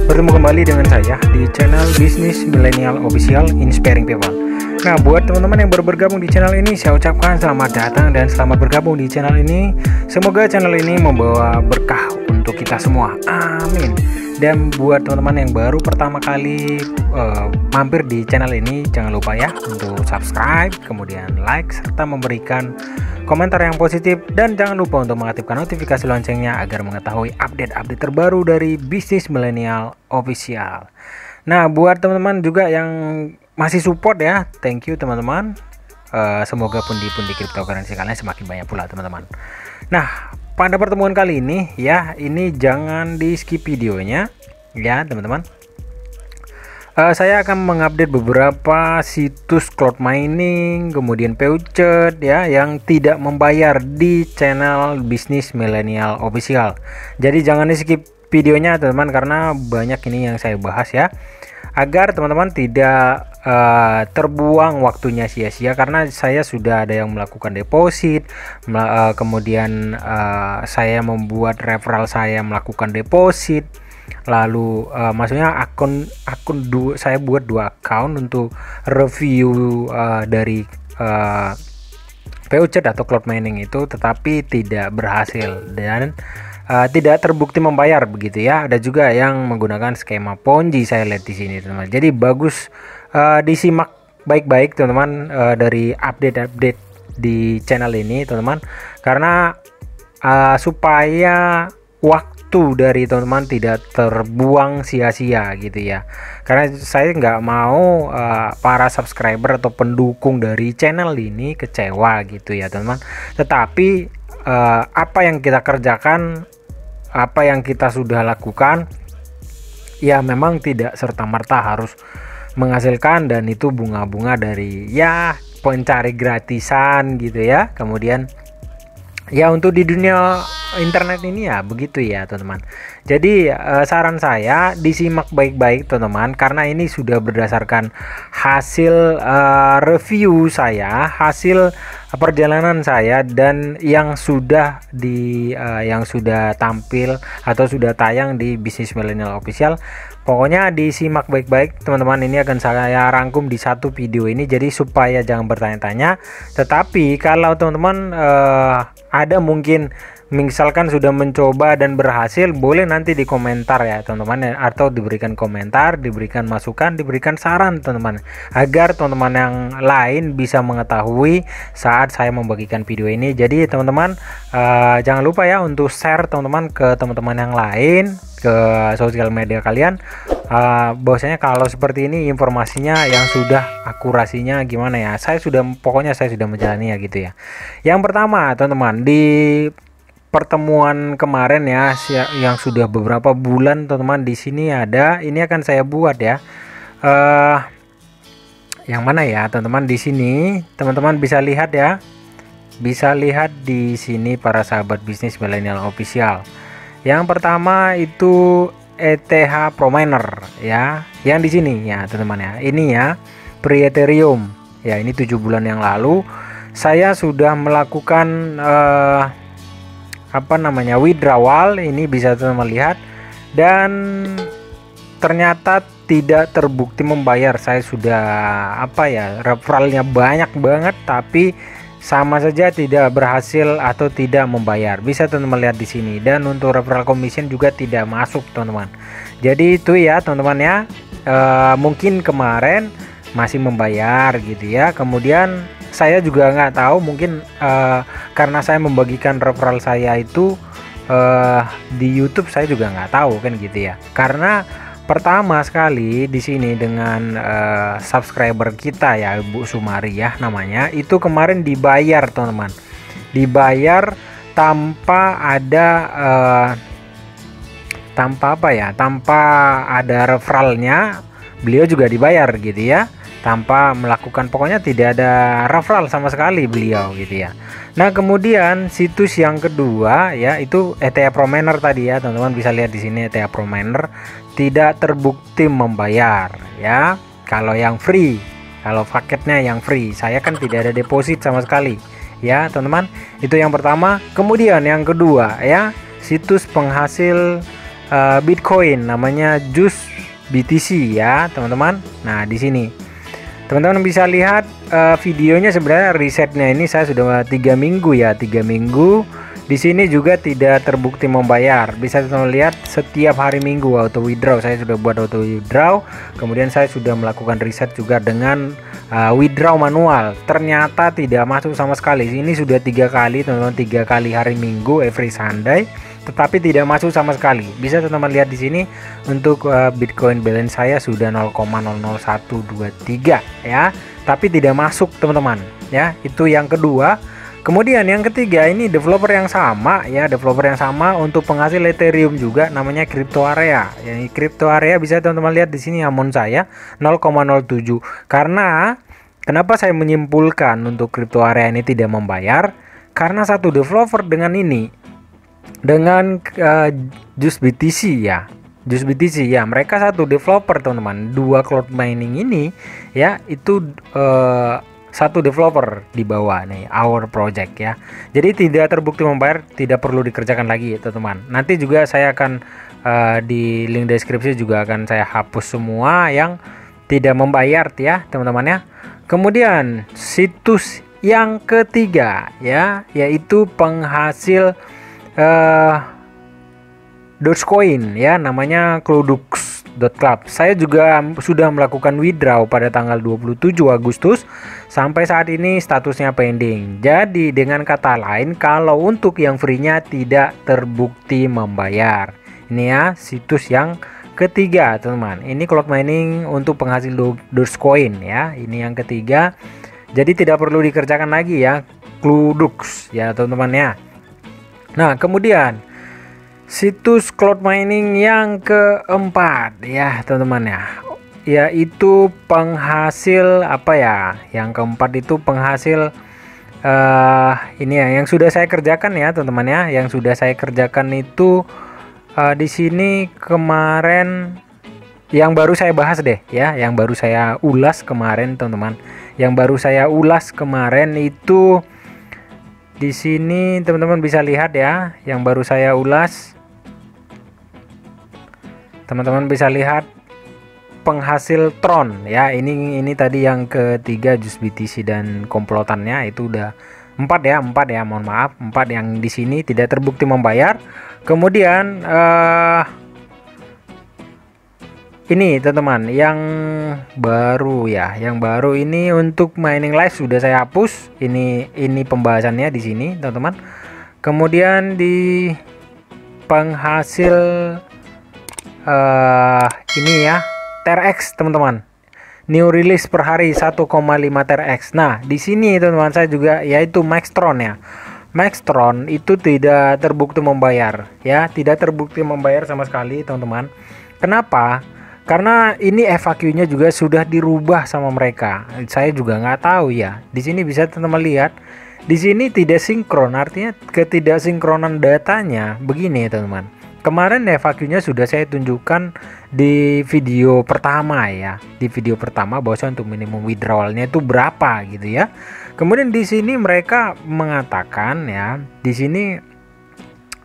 Bertemu kembali dengan saya di channel Bisnis Milenial Official Inspiring People. Nah, buat teman-teman yang baru bergabung di channel ini, saya ucapkan selamat datang dan selamat bergabung di channel ini. Semoga channel ini membawa berkah untuk kita semua. Amin. Dan buat teman-teman yang baru pertama kali mampir di channel ini, jangan lupa ya untuk subscribe, kemudian like, serta memberikan komentar yang positif, dan jangan lupa untuk mengaktifkan notifikasi loncengnya agar mengetahui update-update terbaru dari Bisnis Milenial Official. Nah, buat teman-teman juga yang masih support ya, thank you teman-teman. Semoga pundi-pundi cryptocurrency kalian semakin banyak pula teman-teman. Nah, pada pertemuan kali ini ya, ini jangan di skip videonya ya teman-teman. Saya akan mengupdate beberapa situs cloud mining, kemudian Peuchat ya, yang tidak membayar di channel Bisnis Milenial Official. Jadi jangan di skip videonya teman-teman, karena banyak ini yang saya bahas ya, agar teman-teman tidak terbuang waktunya sia-sia, karena saya sudah ada yang melakukan deposit, kemudian saya membuat referral saya melakukan deposit, lalu maksudnya saya buat 2 account untuk review dari Peuchat atau cloud mining itu, tetapi tidak berhasil dan tidak terbukti membayar begitu ya. Ada juga yang menggunakan skema Ponzi, saya lihat di sini teman-teman. Jadi bagus disimak baik-baik teman-teman dari update-update di channel ini teman-teman, karena supaya waktu dari teman-teman tidak terbuang sia-sia gitu ya. Karena saya nggak mau para subscriber atau pendukung dari channel ini kecewa gitu ya teman-teman. Tetapi apa yang kita kerjakan, apa yang kita sudah lakukan ya, memang tidak serta-merta harus menghasilkan, dan itu bunga-bunga dari ya pencari gratisan gitu ya. Kemudian ya untuk di dunia internet ini ya begitu ya teman-teman. Jadi saran saya disimak baik-baik teman-teman, karena ini sudah berdasarkan hasil review saya, hasil perjalanan saya, dan yang sudah tampil atau sudah tayang di Bisnis Milenial Official. Pokoknya disimak baik-baik teman-teman, ini akan saya rangkum di satu video ini, jadi supaya jangan bertanya-tanya. Tetapi kalau teman-teman ada mungkin misalkan sudah mencoba dan berhasil, boleh nanti di komentar ya teman-teman, atau diberikan komentar, diberikan masukan, diberikan saran teman-teman, agar teman-teman yang lain bisa mengetahui saat saya membagikan video ini. Jadi teman-teman jangan lupa ya untuk share teman-teman ke teman-teman yang lain, ke sosial media kalian, bahwasanya kalau seperti ini informasinya yang sudah akurasinya gimana ya, pokoknya saya sudah menjalani ya gitu ya. Yang pertama teman-teman, di pertemuan kemarin ya, yang sudah beberapa bulan teman-teman, di sini ada, ini akan saya buat ya, yang mana ya teman-teman. Di sini teman-teman bisa lihat ya, bisa lihat di sini para sahabat Bisnis Milenial Official. Yang pertama itu ETH Prominer ya, yang di sini ya teman-teman ya, ini ya pre-Ethereum ya, ini 7 bulan yang lalu saya sudah melakukan withdrawal, ini bisa teman-teman lihat, dan ternyata tidak terbukti membayar. Saya sudah referralnya banyak banget, tapi sama saja tidak berhasil atau tidak membayar. Bisa teman-teman lihat di sini, dan untuk referral commission juga tidak masuk teman-teman. Jadi itu ya teman-teman ya, mungkin kemarin masih membayar gitu ya. Kemudian saya juga nggak tahu, mungkin karena saya membagikan referral saya itu di YouTube, saya juga nggak tahu kan gitu ya. Karena pertama sekali di sini dengan subscriber kita ya, Bu Sumari ya namanya, itu kemarin dibayar teman-teman, dibayar tanpa ada referralnya, beliau juga dibayar gitu ya, tanpa melakukan, pokoknya tidak ada referral sama sekali beliau gitu ya. Nah, kemudian situs yang kedua ya itu ETA Pro Miner tadi ya, teman-teman bisa lihat di sini ETA Pro Miner tidak terbukti membayar ya. Kalau yang free, kalau paketnya yang free, saya kan tidak ada deposit sama sekali ya, teman-teman. Itu yang pertama. Kemudian yang kedua ya, situs penghasil Bitcoin namanya Just BTC ya, teman-teman. Nah, di sini teman-teman bisa lihat videonya, sebenarnya risetnya ini saya sudah 3 minggu ya, 3 minggu. Di sini juga tidak terbukti membayar. Bisa teman-teman lihat setiap hari Minggu auto withdraw. Saya sudah buat auto withdraw. Kemudian saya sudah melakukan riset juga dengan withdraw manual. Ternyata tidak masuk sama sekali. Ini sudah 3 kali teman-teman, 3 kali hari Minggu every Sunday, tetapi tidak masuk sama sekali. Bisa teman-teman lihat di sini untuk Bitcoin balance saya sudah 0,00123 ya, tapi tidak masuk teman-teman ya. Itu yang kedua. Kemudian yang ketiga ini developer yang sama ya, developer yang sama untuk penghasil Ethereum juga namanya Crypto Area. Ini Crypto Area bisa teman-teman lihat di sini amount saya 0,07. Karena kenapa saya menyimpulkan untuk Crypto Area ini tidak membayar? Karena satu developer dengan ini, dengan Just BTC ya, Just BTC ya, mereka satu developer teman-teman, dua cloud mining ini ya, itu satu developer di bawah nih, our project ya. Jadi tidak terbukti membayar, tidak perlu dikerjakan lagi teman-teman. Nanti juga saya akan di link deskripsi juga akan saya hapus semua yang tidak membayar ya teman-teman ya. Kemudian situs yang ketiga ya, yaitu penghasil Dogecoin ya, namanya Clodux.club. Saya juga sudah melakukan withdraw pada tanggal 27 Agustus. Sampai saat ini statusnya pending. Jadi dengan kata lain, kalau untuk yang free-nya tidak terbukti membayar. Ini ya situs yang ketiga teman-teman. Ini cloud mining untuk penghasil Dogecoin ya. Ini yang ketiga. Jadi tidak perlu dikerjakan lagi ya, Clodux ya teman-teman ya. Nah, kemudian situs cloud mining yang keempat ya teman-teman ya, yaitu penghasil apa ya, yang keempat itu penghasil ini ya, yang sudah saya kerjakan ya teman-teman ya, yang sudah saya kerjakan itu di sini kemarin, yang baru saya bahas deh ya, yang baru saya ulas kemarin teman-teman, yang baru saya ulas kemarin itu di sini teman-teman bisa lihat ya, yang baru saya ulas, teman-teman bisa lihat penghasil Tron ya. Ini tadi yang ketiga Just BTC dan komplotannya itu udah 4 ya, mohon maaf, 4 yang di sini tidak terbukti membayar. Kemudian ini teman-teman yang baru ya, yang baru ini untuk mining live sudah saya hapus. Ini pembahasannya di sini teman-teman. Kemudian di penghasil ini ya, TRX teman-teman, new release per hari 1,5 TRX. Nah di sini teman-teman saya juga yaitu Maxtron ya. Maxtron itu tidak terbukti membayar ya, tidak terbukti membayar sama sekali teman-teman. Kenapa? Karena ini FAQ-nya juga sudah dirubah sama mereka. Saya juga nggak tahu ya. Di sini bisa teman-teman lihat. Di sini tidak sinkron, artinya ketidaksinkronan datanya begini teman-teman. Kemarin FAQ-nya sudah saya tunjukkan di video pertama ya. Di video pertama bahwa untuk minimum withdrawalnya itu berapa gitu ya. Kemudian di sini mereka mengatakan ya, di sini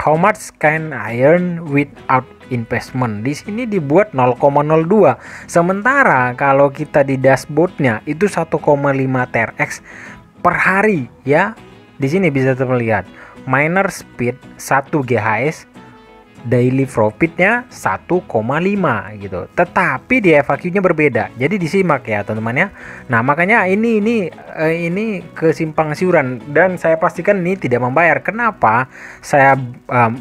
how much can I earn without investment. Di sini dibuat 0,02. Sementara kalau kita di dashboardnya itu 1,5 TRX per hari ya. Di sini bisa terlihat miner speed 1 GHz, daily profitnya 1,5 gitu. Tetapi di FAQ-nya berbeda. Jadi disimak ya teman-teman ya. Nah, makanya ini kesimpang siuran dan saya pastikan ini tidak membayar. Kenapa saya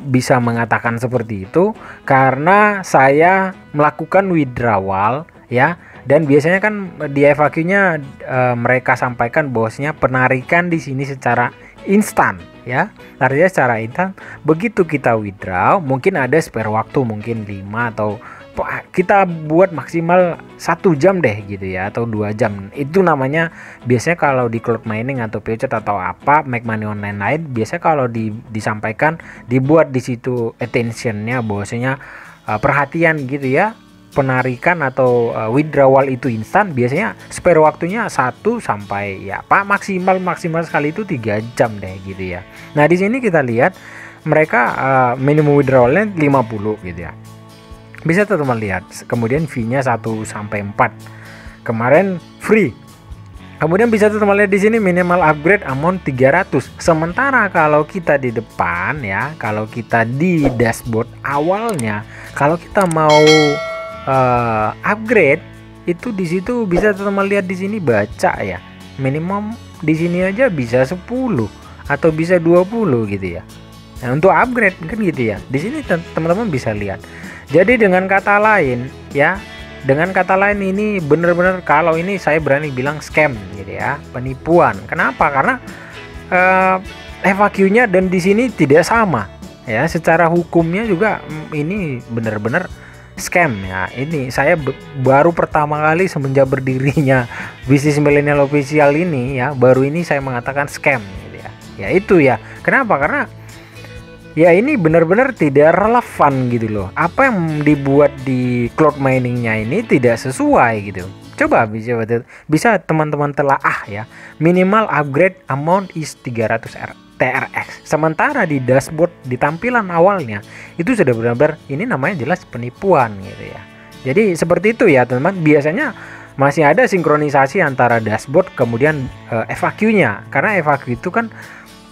bisa mengatakan seperti itu? Karena saya melakukan withdrawal ya. Dan biasanya kan di FAQ-nya mereka sampaikan bahwasanya penarikan di sini secara instan ya, artinya secara instan. Begitu kita withdraw mungkin ada spare waktu mungkin 5 atau kita buat maksimal 1 jam deh gitu ya, atau 2 jam. Itu namanya biasanya kalau di cloud mining atau POC atau apa make money online lain, biasanya kalau disampaikan dibuat di situ attentionnya bahwasanya perhatian gitu ya, penarikan atau withdrawal itu instan, biasanya spare waktunya 1 sampai ya Pak maksimal sekali itu 3 jam deh gitu ya. Nah di sini kita lihat mereka minimum withdrawalnya 50 gitu ya. Bisa teman-teman lihat, kemudian fee-nya 1 sampai 4. Kemarin free. Kemudian bisa teman-teman lihat di sini minimal upgrade amount 300. Sementara kalau kita di depan ya, kalau kita di dashboard awalnya, kalau kita mau upgrade itu di situ bisa teman-teman lihat di sini baca ya. Minimum di sini aja bisa 10 atau bisa 20 gitu ya. Nah, untuk upgrade kan gitu ya. Di sini teman-teman bisa lihat. Jadi dengan kata lain ya, dengan kata lain ini benar-benar kalau ini saya berani bilang scam gitu ya, penipuan. Kenapa? Karena FAQ-nya dan di sini tidak sama ya. Secara hukumnya juga ini benar-benar scam ya. Ini saya baru pertama kali semenjak berdirinya Bisnis Milenial Official ini ya, baru ini saya mengatakan scam gitu ya. Ya itu ya. Kenapa? Karena ya ini benar-benar tidak relevan gitu loh. Apa yang dibuat di cloud miningnya ini tidak sesuai gitu. Coba bisa teman-teman telaah ya. Minimal upgrade amount is 300 TRX. Sementara di dashboard di tampilan awalnya itu sudah benar-benar ini namanya jelas penipuan gitu ya. Jadi seperti itu ya teman-teman. Biasanya masih ada sinkronisasi antara dashboard kemudian FAQ-nya. Karena FAQ itu kan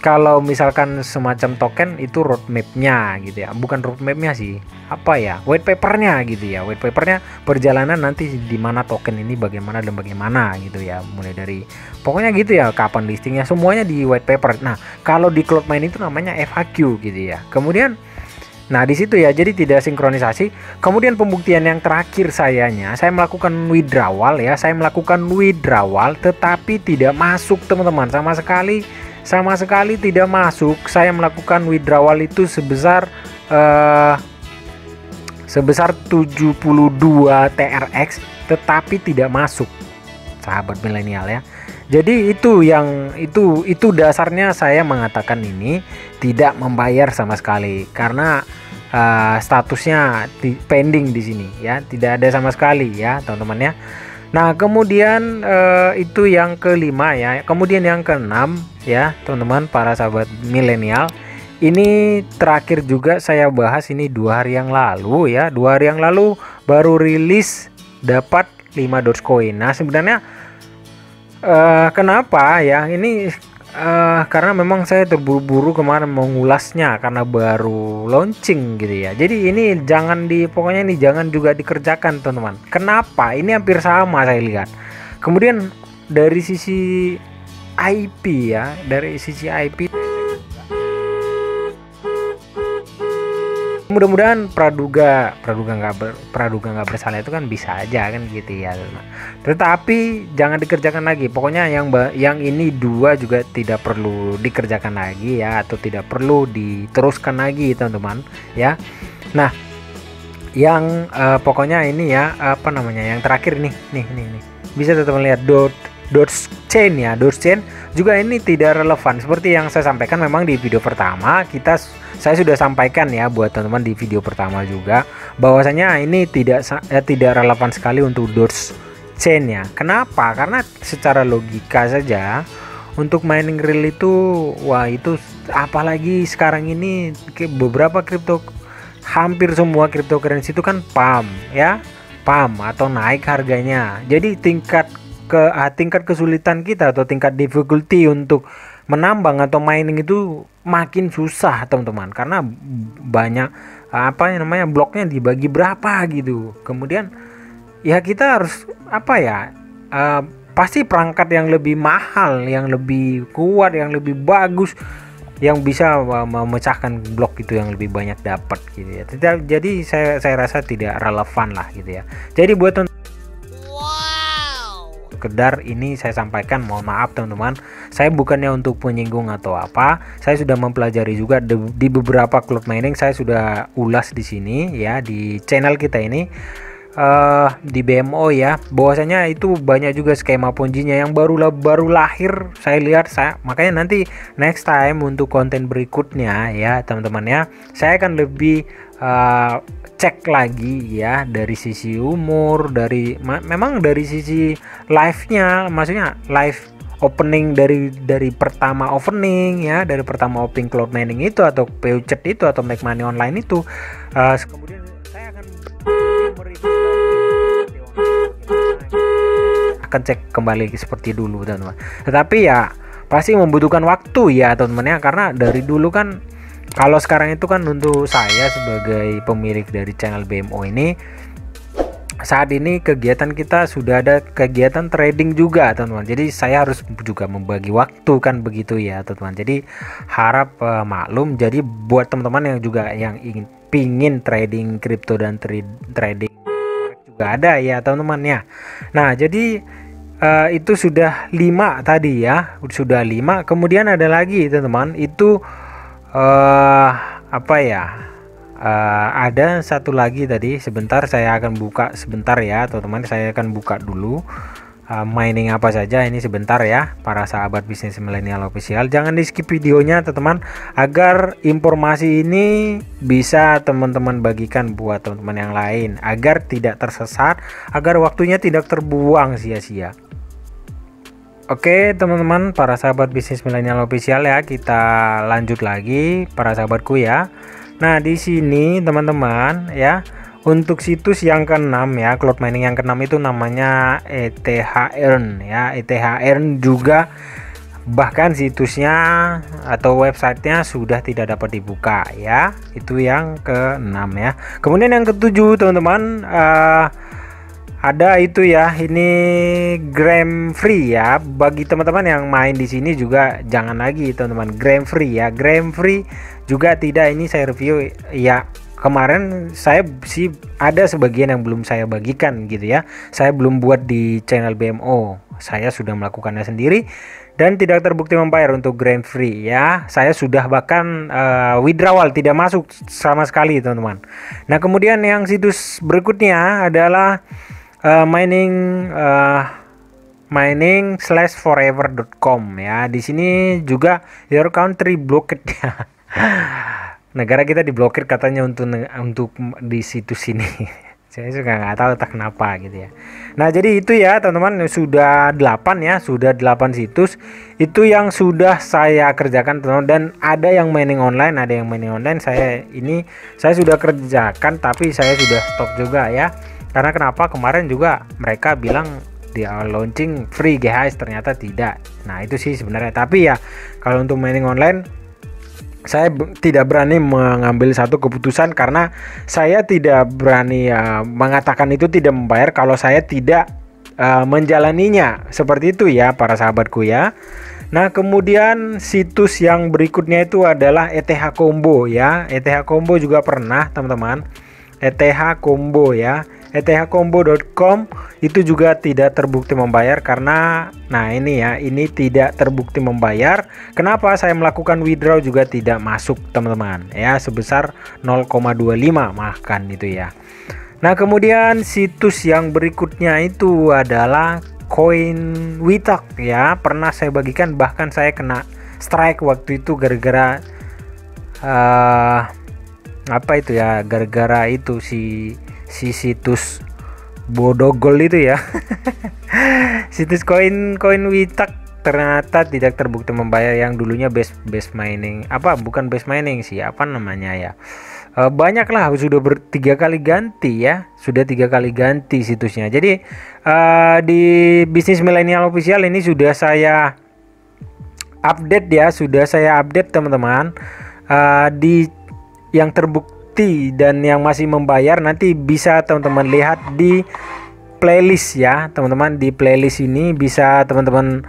kalau misalkan semacam token itu roadmap-nya gitu ya, bukan roadmap-nya sih, apa ya, white paper-nya gitu ya, white paper-nya perjalanan nanti di mana token ini bagaimana dan bagaimana gitu ya, mulai dari pokoknya gitu ya, kapan listingnya semuanya di white paper. Nah kalau di cloud mining itu namanya FAQ gitu ya. Kemudian nah di situ ya, jadi tidak sinkronisasi. Kemudian pembuktian yang terakhir saya melakukan withdrawal ya, saya melakukan withdrawal tetapi tidak masuk teman-teman, sama sekali tidak masuk. Saya melakukan withdrawal itu sebesar 72 TRX tetapi tidak masuk, sahabat milenial ya. Jadi itu dasarnya saya mengatakan ini tidak membayar sama sekali karena statusnya pending di sini ya, tidak ada sama sekali ya teman-teman ya. Nah kemudian itu yang kelima ya. Kemudian yang keenam ya teman-teman para sahabat milenial, ini terakhir juga saya bahas ini 2 hari yang lalu ya. 2 hari yang lalu baru rilis dapat 5 Dogecoin. Nah sebenarnya kenapa ya ini karena memang saya terburu-buru kemarin mengulasnya karena baru launching gitu ya. Jadi ini pokoknya ini jangan juga dikerjakan teman-teman. Kenapa? Ini hampir sama saya lihat. Kemudian dari sisi IP ya, dari sisi IP mudah-mudahan praduga nggak bersalah itu kan bisa aja kan gitu ya. Tetapi jangan dikerjakan lagi. Pokoknya yang ini 2 juga tidak perlu dikerjakan lagi ya, atau tidak perlu diteruskan lagi teman-teman ya. Nah yang pokoknya ini ya apa namanya yang terakhir nih bisa teman-teman lihat Dogechain ya. Dogechain juga ini tidak relevan seperti yang saya sampaikan. Memang di video pertama saya sudah sampaikan ya buat teman-teman di video pertama juga bahwasanya ini tidak relevan sekali untuk Dogechain ya. Kenapa? Karena secara logika saja untuk mining real itu itu apalagi sekarang ini beberapa hampir semua cryptocurrency itu kan pump atau naik harganya. Jadi tingkat kesulitan kita atau tingkat difficulty untuk menambang atau mining itu makin susah teman-teman, karena banyak bloknya dibagi berapa gitu. Kemudian ya kita harus pasti perangkat yang lebih mahal, yang lebih kuat, yang lebih bagus, yang bisa memecahkan blok itu yang lebih banyak dapat gitu ya. Jadi saya rasa tidak relevan lah gitu ya. Jadi buat sekedar ini saya sampaikan, mohon maaf teman-teman, saya bukannya untuk menyinggung atau apa. Saya sudah mempelajari juga di beberapa cloud mining, saya sudah ulas di sini ya di channel kita ini, di BMO ya, bahwasanya itu banyak juga skema ponjinya yang baru lahir saya lihat. Makanya nanti next time untuk konten berikutnya ya teman-teman ya, saya akan lebih cek lagi ya dari sisi umur, memang dari sisi live-nya, maksudnya live opening dari pertama opening ya, dari pertama opening cloud mining itu atau Peuchat itu atau Make Money Online itu, kemudian saya akan cek kembali seperti dulu teman-teman. Tetapi ya pasti membutuhkan waktu ya teman-teman ya, karena dari dulu kan, kalau sekarang itu kan untuk saya sebagai pemilik dari channel BMO ini, saat ini kegiatan kita sudah ada kegiatan trading juga teman-teman. Jadi saya harus juga membagi waktu kan begitu ya teman-teman. Jadi harap maklum. Jadi buat teman-teman yang juga yang pingin trading kripto dan trading juga ada ya teman-teman ya. Nah jadi itu sudah 5 tadi ya, sudah 5. Kemudian ada lagi teman-teman, itu apa ya, ada satu lagi tadi, sebentar saya akan buka sebentar ya teman-teman, saya akan buka dulu mining apa saja ini sebentar ya para sahabat bisnis milenial official. Jangan di skip videonya teman-teman, agar informasi ini bisa teman-teman bagikan buat teman-teman yang lain, agar tidak tersesat, agar waktunya tidak terbuang sia-sia. Oke teman-teman para sahabat bisnis milenial official ya, kita lanjut lagi para sahabatku ya. Nah di sini teman-teman ya, untuk situs yang ke-6 ya, cloud mining yang ke-6 itu namanya ETH Earn ya. ETH Earn juga bahkan situsnya atau websitenya sudah tidak dapat dibuka ya. Itu yang ke-6 ya. Kemudian yang ke-7 teman-teman, ada itu ya, ini Gram Free ya. Bagi teman-teman yang main di sini juga jangan lagi teman-teman, Gram Free ya. Gram Free juga tidak, ini saya review ya. Kemarin saya sih ada sebagian yang belum saya bagikan gitu ya. Saya belum buat di channel BMO. Saya sudah melakukannya sendiri dan tidak terbukti membayar untuk Gram Free ya. Saya sudah bahkan withdrawal, tidak masuk sama sekali teman-teman. Nah kemudian yang situs berikutnya adalah mining/forever.com ya. Di sini juga your country blocked ya. Negara kita diblokir katanya untuk di situs ini. Saya juga nggak tahu tak kenapa gitu ya. Nah jadi itu ya teman-teman, sudah 8 ya, sudah 8 situs itu yang sudah saya kerjakan teman-teman. Dan ada yang mining online, saya sudah kerjakan, tapi saya sudah stop juga ya. Karena kenapa, kemarin juga mereka bilang di awal launching free guys, ternyata tidak. Nah itu sih sebenarnya, tapi ya kalau untuk mining online saya tidak berani mengambil satu keputusan, karena saya tidak berani mengatakan itu tidak membayar kalau saya tidak menjalaninya, seperti itu ya para sahabatku ya. Nah kemudian situs yang berikutnya itu adalah ETH Combo ya. ETH Combo juga pernah teman-teman, ETH Combo ya. ethcombo.com itu juga tidak terbukti membayar, karena nah ini ya, ini tidak terbukti membayar. Kenapa saya melakukan withdraw juga tidak masuk teman-teman ya, sebesar 0,25 bahkan itu ya. Nah kemudian situs yang berikutnya itu adalah CoinWitalk ya, pernah saya bagikan, bahkan saya kena strike waktu itu gara-gara apa itu ya, gara-gara itu si situs bodogol itu ya. Situs CoinWitalk ternyata tidak terbukti membayar, yang dulunya base mining, bukan base mining sih, apa namanya ya, banyak lah, sudah 3 kali ganti ya, sudah 3 kali ganti situsnya. Jadi di bisnis milenial official ini sudah saya update ya, teman-teman. Di yang terbukti dan yang masih membayar nanti bisa teman-teman lihat di playlist ya teman-teman. Di playlist ini bisa teman-teman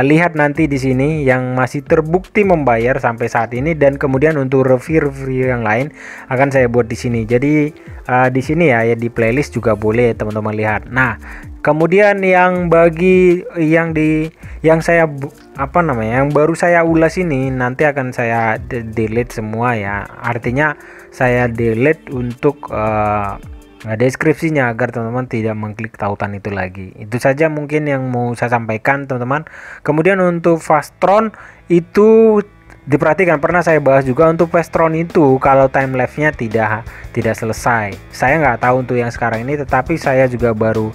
lihat nanti di sini yang masih terbukti membayar sampai saat ini, dan kemudian untuk review-review yang lain akan saya buat di sini. Jadi di sini ya di playlist juga boleh teman-teman lihat. Nah, kemudian yang bagi yang saya yang baru saya ulas ini nanti akan saya delete semua ya. Artinya saya delete untuk deskripsinya agar teman-teman tidak mengklik tautan itu lagi. Itu saja mungkin yang mau saya sampaikan teman-teman. Kemudian untuk Fastron itu diperhatikan, pernah saya bahas juga untuk Fastron itu kalau time lapse-nya tidak selesai. Saya nggak tahu untuk yang sekarang ini, tetapi saya juga baru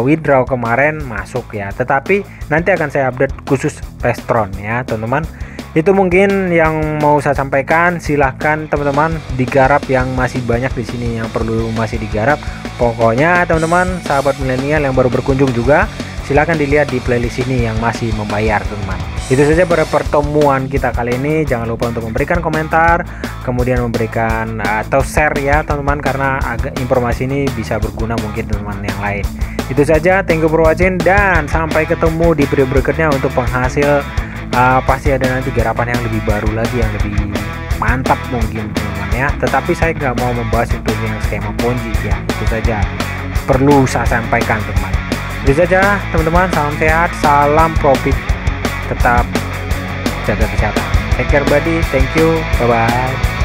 withdraw kemarin masuk ya. Tetapi nanti akan saya update khusus Fastron ya teman-teman. Itu mungkin yang mau saya sampaikan. Silahkan teman-teman digarap yang masih banyak di sini yang perlu masih digarap. Pokoknya teman-teman sahabat milenial yang baru berkunjung juga silahkan dilihat di playlist ini yang masih membayar teman-teman. Itu saja pada pertemuan kita kali ini. Jangan lupa untuk memberikan komentar, kemudian memberikan atau share ya teman-teman, karena informasi ini bisa berguna mungkin teman-teman yang lain. Itu saja, thank you for watching, dan sampai ketemu di video berikutnya untuk penghasil. Pasti ada nanti garapan yang lebih baru lagi, yang lebih mantap mungkin teman-teman ya. Tetapi saya nggak mau membahas untuk yang skema Ponzi ya. Itu saja perlu saya sampaikan teman-teman. Itu saja teman-teman, salam sehat, salam profit, tetap jaga kesehatan. Take care buddy, thank you, bye bye.